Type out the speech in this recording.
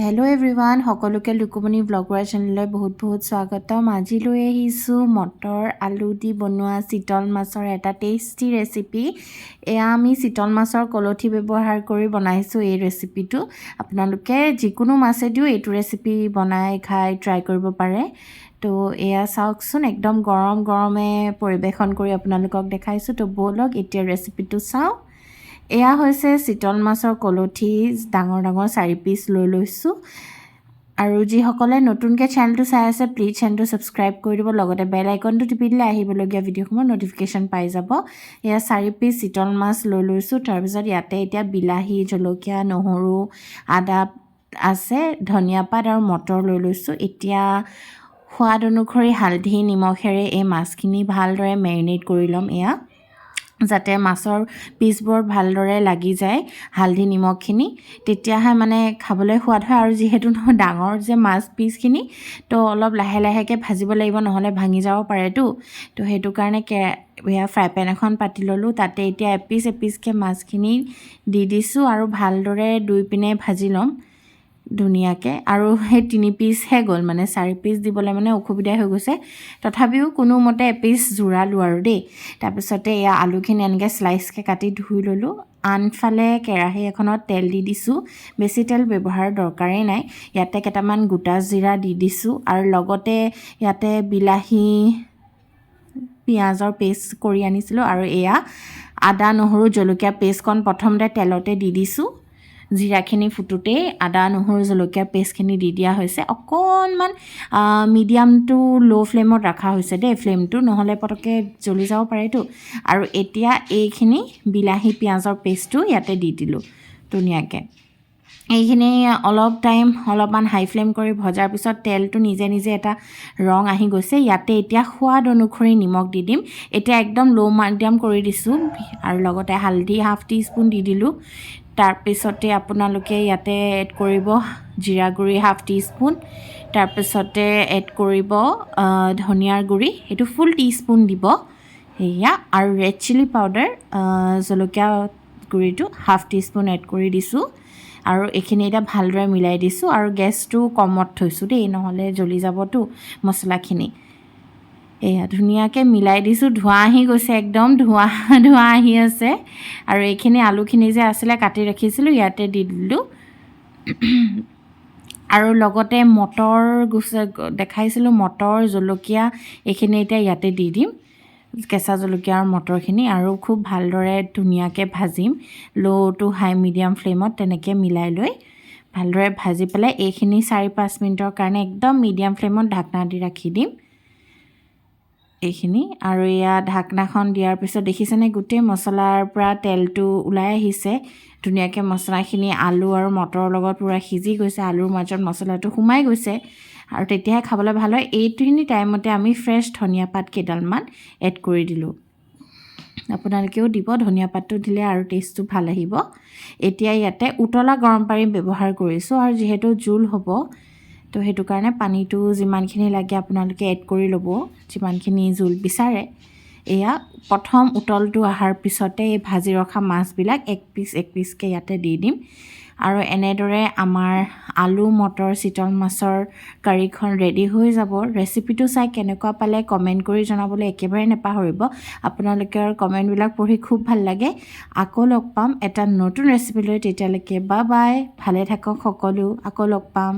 Hello' everyone, সকলোকে লুকুমনি blogger চেনেললৈ বহুত স্বাগতম। আজি লৈ আহিছোঁ মটৰ আলু দি বনোৱা চিতল মাছৰ এটা টেষ্টি ৰেচিপি। এয়া আমি চিতল মাছৰ কলঠি ব্যৱহাৰ কৰি বনাইছোঁ এই ৰেচিপিটো। আপোনালোকে যিকোনো মাছেদিও এইটো ৰেচিপি বনাই খাই ট্ৰাই কৰিব পাৰে। তো এয়া চাওকচোন, একদম গৰমে পৰিৱেশন কৰি আপোনালোকক দেখাইছোঁ। তো ব'লক এতিয়া ৰেচিপিটো চাওঁ। এয়া হৈছে চিতল মাছৰ কলঠি, ডাঙৰ 4 পিচ লৈ লৈছোঁ। আৰু যিসকলে নতুনকৈ চেনেলটো চাই আছে প্লিজ চেনেলটো ছাবস্ক্ৰাইব কৰি দিব, লগতে বেল আইকনটো টিপি দিলে আহিবলগীয়া ভিডিঅ'সমূহৰ ন'টিফিকেশ্যন পাই যাব। এয়া 4 পিচ চিতল মাছ লৈ লৈছোঁ। তাৰপিছত ইয়াতে এতিয়া বিলাহী, জলকীয়া, নহৰু, আদা আছে, ধনিয়া পাত আৰু মটৰ লৈ লৈছোঁ। এতিয়া সোৱাদ অনুসৰি হালধি, নিমখেৰে এই মাছখিনি ভালদৰে মেৰিনেট কৰি ল'ম। এয়া যাতে মাছৰ পিচবোৰত ভালদৰে লাগি যায় হালধি নিমখখিনি, তেতিয়াহে মানে খাবলৈ সোৱাদ হয়। আৰু যিহেতু ডাঙৰ যে মাছ পিচখিনি, তো অলপ লাহেকৈ ভাজিব লাগিব, নহ'লে ভাঙি যাব পাৰেতো। তো সেইটো কাৰণে ফ্ৰাই পেন এখন পাতি ল'লোঁ। তাতে এতিয়া এপিচকৈ মাছখিনি দি দিছোঁ আৰু ভালদৰে দুই পিনে ভাজি ল'ম ধুনীয়াকৈ। আৰু সেই 3 পিচহে গ'ল, মানে 4 পিচ দিবলৈ মানে অসুবিধা হৈ গৈছে। তথাপিও কোনোমতে এপিচ জোৰালোঁ আৰু দেই। তাৰপিছতে এয়া আলুখিনি এনেকৈ স্লাইচকৈ কাটি ধুই ল'লোঁ। আনফালে কেৰাহী এখনত তেল দি দিছোঁ। বেছি তেল ব্যৱহাৰ দৰকাৰেই নাই। ইয়াতে কেইটামান গোটা জিৰা দি দিছোঁ আৰু লগতে ইয়াতে বিলাহী, পিঁয়াজৰ পেষ্ট কৰি আনিছিলোঁ। আৰু এয়া আদা, নহৰু, জলকীয়া পেষ্টকণ প্ৰথমতে তেলতে দি দিছোঁ। জিৰাখিনি ফুটোতেই আদা, নহৰু, জলকীয়া পেষ্টখিনি দি দিয়া হৈছে। অকণমান মিডিয়াম টু ল' ফ্লেমত ৰখা হৈছে দেই ফ্লেমটো, নহ'লে পটককৈ জ্বলি যাব পাৰেতো। আৰু এতিয়া এইখিনি বিলাহী, পিঁয়াজৰ পেষ্টটো ইয়াতে দি দিলোঁ ধুনীয়াকৈ। এইখিনি অলপমান হাই ফ্লেম কৰি ভজাৰ পিছত তেলটো নিজে এটা ৰং আহি গৈছে। ইয়াতে এতিয়া সোৱাদ অনুসৰি নিমখ দি দিম। এতিয়া একদম ল' মিডিয়াম কৰি দিছোঁ। আৰু লগতে হালধি ½ টিস্পুন দি দিলোঁ। তাৰপিছতে আপোনালোকে ইয়াতে এড কৰিব জিৰা গুড়ি ½ টিস্পুন। তাৰপিছতে এড কৰিব ধনিয়াৰ গুড়ি, সেইটো ফুল টিস্পুন দিব সেয়া। আৰু ৰেড চিলি পাউডাৰ, জলকীয়া গুড়িটো ½ টিস্পুন এড কৰি দিছোঁ। আৰু এইখিনি এতিয়া ভালদৰে মিলাই দিছোঁ। আৰু গেছটো কমত থৈছোঁ দেই, নহ'লে জ্বলি যাবতো মছলাখিনি। এয়া ধুনীয়াকৈ মিলাই দিছোঁ। ধোঁৱা আহি গৈছে, একদম ধোঁৱা আহি আছে। আৰু এইখিনি আলুখিনি যে আছিলে কাটি ৰাখিছিলোঁ ইয়াতে দি দিলোঁ। আৰু লগতে মটৰ দেখাইছিলোঁ, মটৰ, জলকীয়া, এইখিনি এতিয়া ইয়াতে দি দিম, কেঁচা জলকীয়া আৰু মটৰখিনি। আৰু খুব ভালদৰে ধুনীয়াকৈ ভাজিম ল' টু হাই মিডিয়াম ফ্লেমত, তেনেকৈ মিলাই লৈ ভালদৰে ভাজি পেলাই এইখিনি 4-5 মিনিটৰ কাৰণে একদম মিডিয়াম ফ্লেমত ঢাকনা দি ৰাখি দিম এইখিনি। আৰু এয়া ঢাকনাখন দিয়াৰ পিছত দেখিছেনে গোটেই মছলাৰ পৰা তেলটো ওলাই আহিছে ধুনীয়াকৈ। মছলাখিনি আলু আৰু মটৰৰ লগত পূৰা সিজি গৈছে, আলুৰ মাজত মছলাটো সোমাই গৈছে। আৰু তেতিয়াহে খাবলৈ ভাল হয়। এইখিনি টাইমতে আমি ফ্ৰেছ ধনিয়া পাত কেইডালমান এড কৰি দিলোঁ। আপোনালোকেও দিব, ধনিয়া পাতটো দিলে আৰু টেষ্টটো ভাল আহিব। এতিয়া ইয়াতে উতলা গৰম পানী ব্যৱহাৰ কৰিছোঁ। আৰু যিহেতু জোল হ'ব, তো সেইটো কাৰণে পানীটো যিমানখিনি লাগে আপোনালোকে এড কৰি ল'ব, যিমানখিনি জোল বিচাৰে। এয়া প্ৰথম উতলটো অহাৰ পিছতে এই ভাজি ৰখা মাছবিলাক এক পিচকৈ ইয়াতে দি দিম। আৰু এনেদৰে আমাৰ আলু মটৰ চিতল মাছৰ কাৰীখন ৰেডি হৈ যাব। ৰেচিপিটো চাই কেনেকুৱা পালে কমেণ্ট কৰি জনাবলৈ একেবাৰে নাপাহৰিব। আপোনালোকৰ কমেণ্টবিলাক পঢ়ি খুব ভাল লাগে। আকৌ লগ পাম এটা নতুন ৰেচিপি লৈ, তেতিয়ালৈকে বাই বাই, ভালে থাকক সকলো, আকৌ লগ পাম।